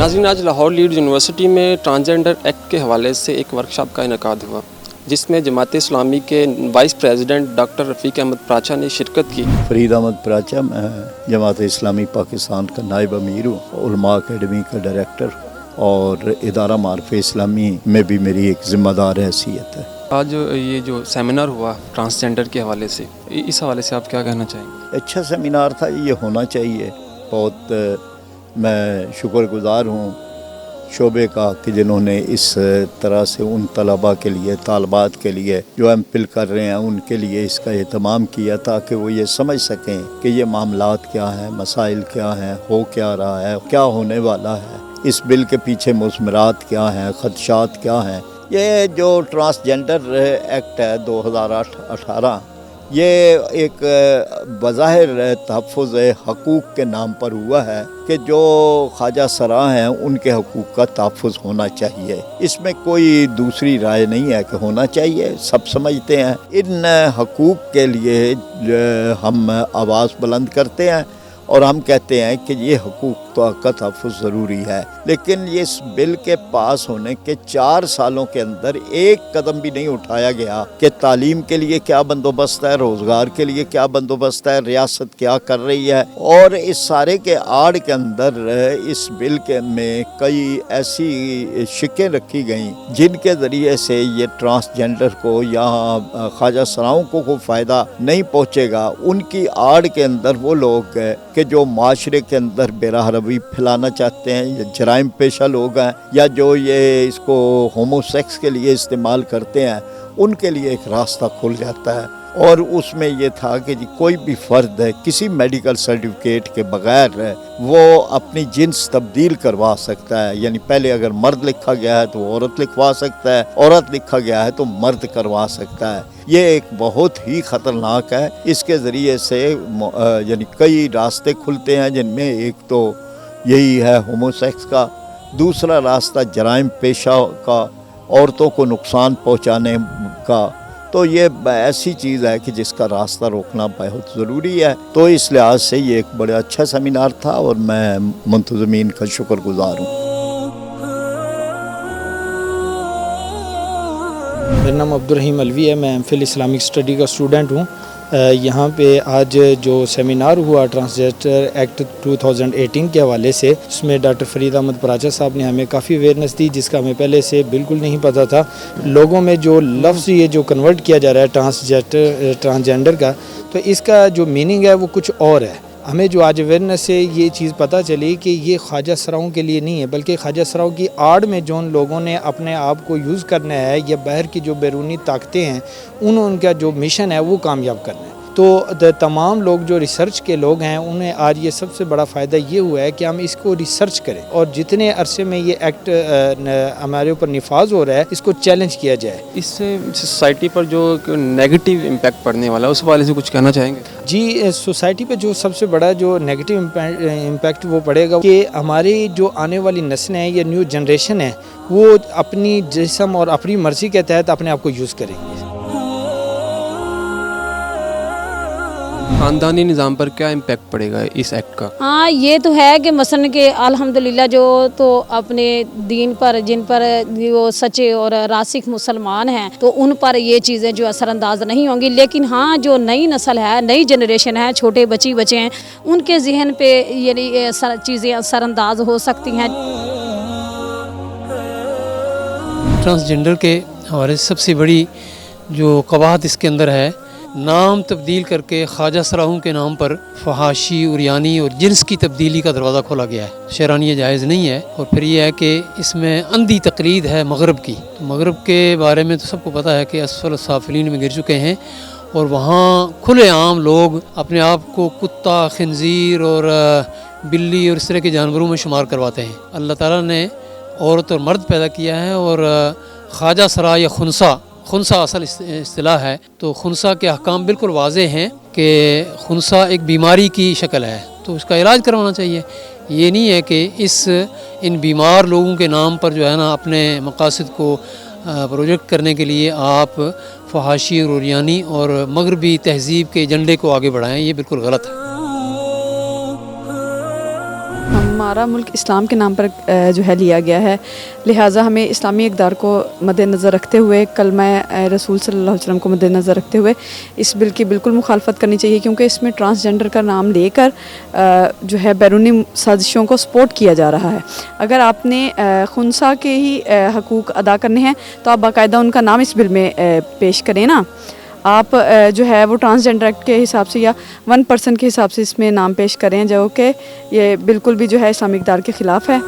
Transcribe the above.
नाज़रीन, आज Lahore Leeds university में ट्रांसजेंडर एक्ट के हवाले से एक वर्कशॉप का इनेकाद हुआ, जिसमें जमात इस्लामी के वाइस प्रेसिडेंट डॉक्टर रफ़ीक अहमद प्राचा ने शिरकत की। फरीद अहमद प्राचा, मैं जमात इस्लामी पाकिस्तान का नायब अमीर हूँ, उलमा अकेडमी का डायरेक्टर और इदारा मार्फ़ इस्लामी में भी मेरी एक ज़िम्मेदार हैसियत है। आज ये जो सेमिनार हुआ ट्रांसजेंडर के हवाले से, इस हवाले से आप क्या कहना चाहेंगे? अच्छा सेमिनार था, ये होना चाहिए। बहुत मैं शुक्रगुज़ार हूँ शोबे का कि जिन्होंने इस तरह से उन तलबा के लिए, तालबात के लिए जो एमफिल कर रहे हैं, उनके लिए इसका एहतमाम किया ताकि वो ये समझ सकें कि ये मामलात क्या हैं, मसाइल क्या हैं, हो क्या रहा है, क्या होने वाला है, इस बिल के पीछे मुज़मरात क्या हैं, ख़दशात क्या हैं। ये जो ट्रांसजेंडर एक्ट है 2018, ये एक बज़ाहिर तहफ़्फ़ुज़ हकूक़ के नाम पर हुआ है कि जो ख्वाजा सरा हैं उनके हकूक़ का तहफ़्फ़ुज़ होना चाहिए। इसमें कोई दूसरी राय नहीं है कि होना चाहिए, सब समझते हैं। इन हकूक़ के लिए हम आवाज़ बुलंद करते हैं और हम कहते हैं कि ये हकूक़ का तहफ़्फ़ुज़ ज़रूरी है। लेकिन ये इस बिल के पास होने के 4 सालों के अंदर एक कदम भी नहीं उठाया गया कि तालीम के लिए क्या बंदोबस्त है, रोज़गार के लिए क्या बंदोबस्त है, रियासत क्या कर रही है। और इस सारे के आड़ के अंदर इस बिल के में कई ऐसी शिकें रखी गईं जिनके ज़रिए से ये ट्रांसजेंडर को या ख्वाजा सराओं को कोई फ़ायदा नहीं पहुँचेगा। उनकी आड़ के अंदर वो लोग कि जो माशरे के अंदर बेराहरवी फैलाना चाहते हैं, या जराइम पेशा लोग हैं, या जो ये इसको होमोसेक्स के लिए इस्तेमाल करते हैं, उनके लिए एक रास्ता खुल जाता है। और उसमें ये था कि जी कोई भी फ़र्द है किसी मेडिकल सर्टिफिकेट के बग़ैर वो अपनी जिन्स तब्दील करवा सकता है। यानी पहले अगर मर्द लिखा गया है तो औरत लिखवा सकता है, औरत लिखा गया है तो मर्द करवा सकता है। ये एक बहुत ही ख़तरनाक है। इसके ज़रिए से यानी कई रास्ते खुलते हैं, जिनमें एक तो यही है होमोसेक्स का, दूसरा रास्ता जराइम पेशा का, औरतों को नुकसान पहुँचाने का। तो ये ऐसी चीज़ है कि जिसका रास्ता रोकना बहुत ज़रूरी है। तो इस लिहाज से ये एक बड़ा अच्छा सेमिनार था और मैं मुंतज़मीन का शुक्रगुज़ार हूँ। मेरा नाम अब्दुर्रहीम अलवी है, मैं एमफिल इस्लामिक स्टडी का स्टूडेंट हूँ। यहाँ पे आज जो सेमिनार हुआ ट्रांसजेंडर एक्ट 2018 के हवाले से, उसमें डॉक्टर फरीद अहमद प्राचा साहब ने हमें काफ़ी अवेयरनेस दी, जिसका हमें पहले से बिल्कुल नहीं पता था। लोगों में जो लफ्ज़ ये जो कन्वर्ट किया जा रहा है ट्रांसजेंडर का, तो इसका जो मीनिंग है वो कुछ और है। हमें जो आज अवेयरनेस से ये चीज़ पता चली कि ये ख्वाजा सराओं के लिए नहीं है, बल्कि ख्वाजा सराओं की आड़ में जो लोगों ने अपने आप को यूज़ करना है, या बाहर की जो बैरूनी ताकतें हैं उनका जो मिशन है वो कामयाब करना है। तो तमाम लोग जो रिसर्च के लोग हैं, उन्हें आज ये सबसे बड़ा फ़ायदा ये हुआ है कि हम इसको रिसर्च करें और जितने अरसे में ये एक्ट हमारे ऊपर निफाज हो रहा है, इसको चैलेंज किया जाए। इससे सोसाइटी पर जो नेगेटिव इम्पैक्ट पड़ने वाला है, उस वाले से कुछ कहना चाहेंगे? जी, सोसाइटी पे जो सबसे बड़ा जो नेगेटिव इम्पैक्ट वो पड़ेगा कि हमारी जो आने वाली नस्लें हैं, ये न्यू जनरेशन है, वो अपनी जिस्म और अपनी मर्ज़ी के तहत अपने आप को यूज़ करेंगे। ख़ानदानी निज़ाम पर क्या इम्पैक्ट पड़ेगा इस एक्ट का? हाँ, ये तो है कि मसलन के अल्हम्दुलिल्लाह जो तो अपने दीन पर, जिन पर वो सच्चे और रासिख मुसलमान हैं, तो उन पर ये चीज़ें जो असरअंदाज नहीं होंगी। लेकिन हाँ, जो नई नस्ल है, नई जनरेशन है, छोटे बच्चे हैं, उनके जहन पे ये चीज़ें असरअंदाज हो सकती हैं। ट्रांसजेंडर के हमारे सबसे बड़ी जो कवाहत इसके अंदर है, नाम तब्दील करके ख्वाजा सराहों के नाम पर फहाशी, उरियानी और जिन्स की तब्दीली का दरवाज़ा खोला गया है। शरानी ये जायज़ नहीं है। और फिर ये है कि इसमें अंधी तकलीद है मगरब की। तो मगरब के बारे में तो सबको पता है कि असफल साफिलीन में गिर चुके हैं, और वहाँ खुलेआम लोग अपने आप को कुत्ता, खिंजीर और बिल्ली और इस तरह के जानवरों में शुमार करवाते हैं। अल्लाह ताला ने औरत और मर्द पैदा किया है, और ख्वाजा सरा या खुनसा असल इस्तिलाह है। तो खुनसा के अहकाम बिल्कुल वाज़े हैं कि खुनसा एक बीमारी की शक्ल है, तो उसका इलाज करवाना चाहिए। ये नहीं है कि इन बीमार लोगों के नाम पर जो है ना अपने मकासद को प्रोजेक्ट करने के लिए आप फहाशी, रुरियानी और मगरबी तहज़ीब के एजेंडे को आगे बढ़ाएं। ये बिल्कुल गलत है। हम ہمارا ملک اسلام کے نام پر جو ہے لیا گیا ہے، لہٰذا ہمیں اسلامی اقدار کو مد نظر رکھتے ہوئے، کلمہ رسول صلی اللہ علیہ وسلم کو مد نظر رکھتے ہوئے اس بل کی بالکل مخالفت کرنی چاہیے، کیونکہ اس میں ٹرانسجنڈر کا نام لے کر جو ہے بیرونی سازشوں کو سپورٹ کیا جا رہا ہے۔ اگر آپ نے خنثی کے ہی حقوق ادا کرنے ہیں تو آپ باقاعدہ ان کا نام اس بل میں پیش کریں نا۔ آپ جو ہے وہ ٹرانسجنڈر ایکٹ کے حساب سے یا 1% کے حساب سے اس میں نام پیش کریں، جو کہ یہ بالکل بھی جو ہے اسلامی اقدار کے خلاف ہے۔